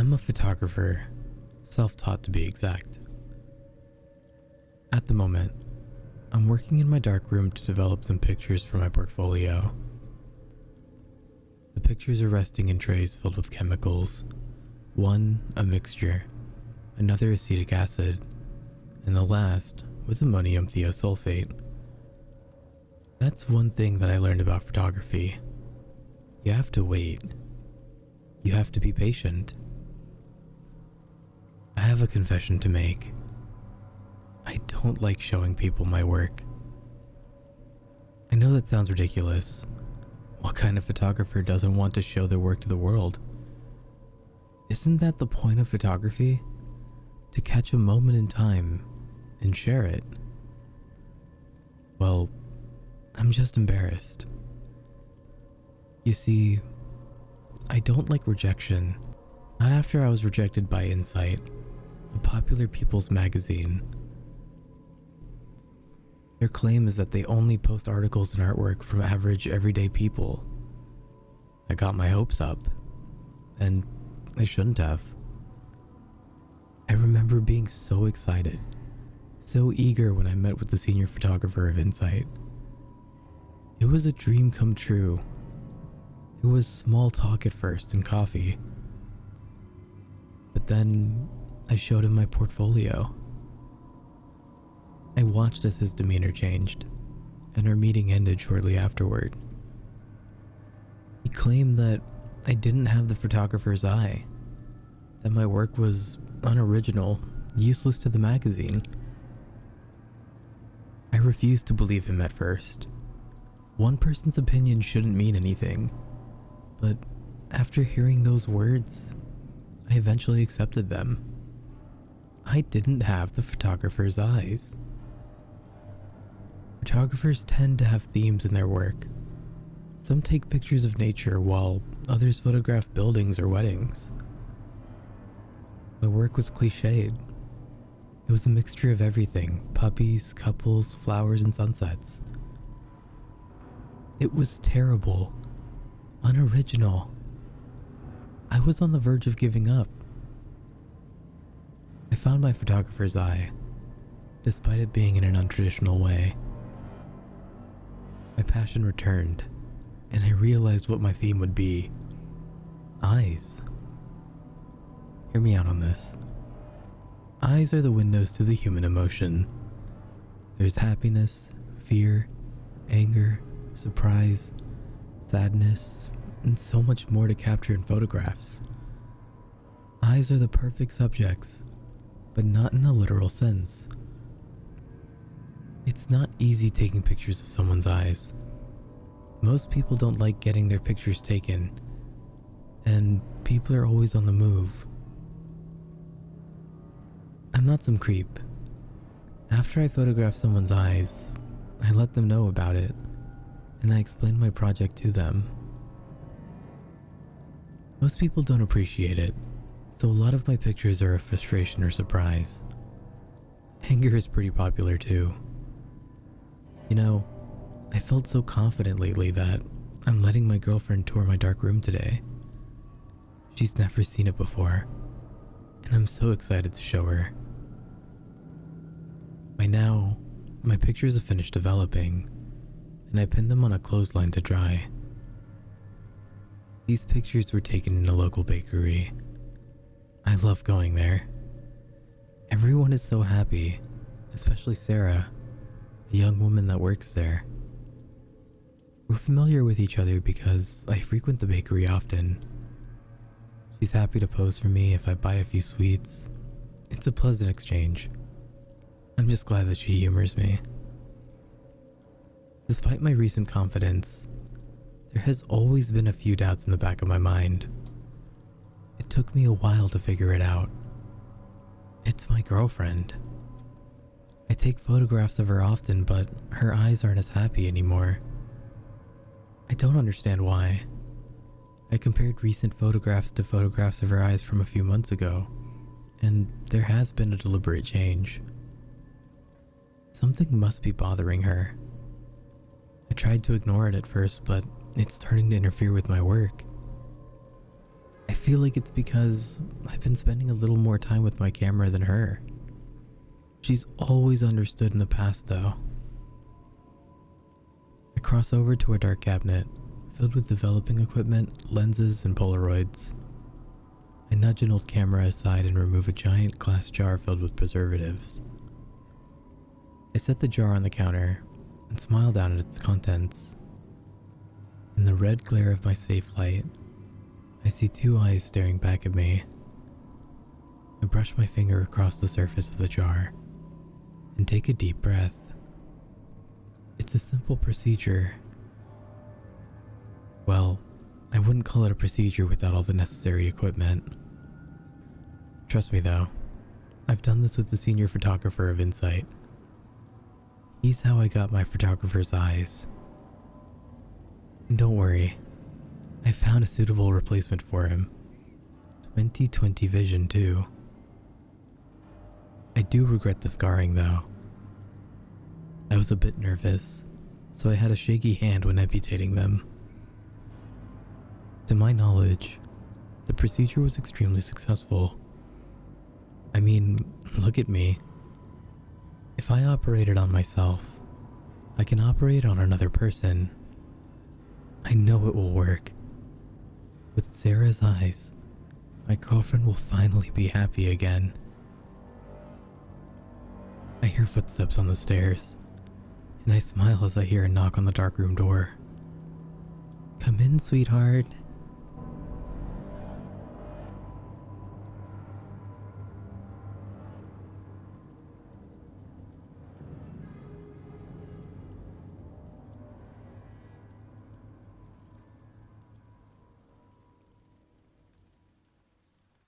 I'm a photographer, self-taught to be exact. At the moment, I'm working in my darkroom to develop some pictures for my portfolio. The pictures are resting in trays filled with chemicals. One, a mixture, another acetic acid, and the last with ammonium thiosulfate. That's one thing that I learned about photography. You have to wait. You have to be patient. I have a confession to make. I don't like showing people my work. I know that sounds ridiculous. What kind of photographer doesn't want to show their work to the world? Isn't that the point of photography? To catch a moment in time and share it. Well, I'm just embarrassed. You see, I don't like rejection. Not after I was rejected by Insight, a popular people's magazine. Their claim is that they only post articles and artwork from average, everyday people. I got my hopes up, and I shouldn't have. I remember being so excited, so eager when I met with the senior photographer of Insight. It was a dream come true. It was small talk at first and coffee. But then I showed him my portfolio. I watched as his demeanor changed, and our meeting ended shortly afterward. He claimed that I didn't have the photographer's eye, that my work was unoriginal, useless to the magazine. I refused to believe him at first. One person's opinion shouldn't mean anything, but after hearing those words, I eventually accepted them. I didn't have the photographer's eyes. Photographers tend to have themes in their work. Some take pictures of nature while others photograph buildings or weddings. My work was cliched. It was a mixture of everything: puppies, couples, flowers, and sunsets. It was terrible, unoriginal. I was on the verge of giving up. I found my photographer's eye, despite it being in an untraditional way. My passion returned, and I realized what my theme would be: eyes. Hear me out on this. Eyes are the windows to the human emotion. There's happiness, fear, anger, surprise, sadness, and so much more to capture in photographs. Eyes are the perfect subjects, but not in a literal sense. It's not easy taking pictures of someone's eyes. Most people don't like getting their pictures taken, and people are always on the move. I'm not some creep. After I photograph someone's eyes, I let them know about it, and I explain my project to them. Most people don't appreciate it, so a lot of my pictures are a frustration or surprise. Anger is pretty popular too. You know, I felt so confident lately that I'm letting my girlfriend tour my dark room today. She's never seen it before, and I'm so excited to show her. By now, my pictures have finished developing, and I pinned them on a clothesline to dry. These pictures were taken in a local bakery. I love going there. Everyone is so happy, especially Sarah, the young woman that works there. We're familiar with each other because I frequent the bakery often. She's happy to pose for me if I buy a few sweets. It's a pleasant exchange. I'm just glad that she humors me. Despite my recent confidence, there has always been a few doubts in the back of my mind. It took me a while to figure it out. It's my girlfriend. I take photographs of her often, but her eyes aren't as happy anymore. I don't understand why. I compared recent photographs to photographs of her eyes from a few months ago, and there has been a deliberate change. Something must be bothering her. I tried to ignore it at first, but it's starting to interfere with my work. I feel like it's because I've been spending a little more time with my camera than her. She's always understood in the past, though. I cross over to a dark cabinet filled with developing equipment, lenses, and Polaroids. I nudge an old camera aside and remove a giant glass jar filled with preservatives. I set the jar on the counter and smile down at its contents. In the red glare of my safe light, I see two eyes staring back at me. I brush my finger across the surface of the jar and take a deep breath. It's a simple procedure. Well, I wouldn't call it a procedure without all the necessary equipment. Trust me though, I've done this with the senior photographer of Insight. He's how I got my photographer's eyes. And don't worry, I found a suitable replacement for him. 20/20 vision too. I do regret the scarring though. I was a bit nervous, so I had a shaky hand when amputating them. To my knowledge, the procedure was extremely successful. I mean, look at me. If I operated on myself, I can operate on another person. I know it will work. With Sarah's eyes, my girlfriend will finally be happy again. I hear footsteps on the stairs, and I smile as I hear a knock on the darkroom door. "Come in, sweetheart,"